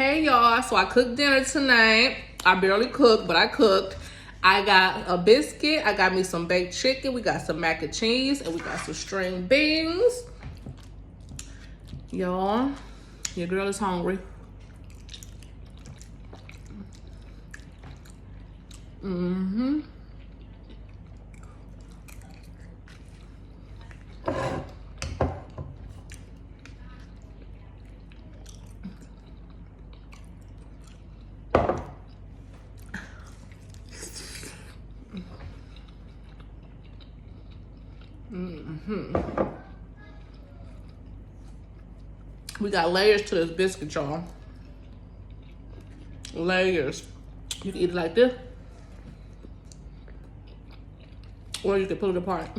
Hey y'all, so I cooked dinner tonight. I barely cooked, but I cooked. I got a biscuit, I got me some baked chicken, we got some mac and cheese, and we got some string beans. Y'all, your girl is hungry. Mm-hmm. We got layers to this biscuit, y'all. Layers. You can eat it like this, or you can pull it apart.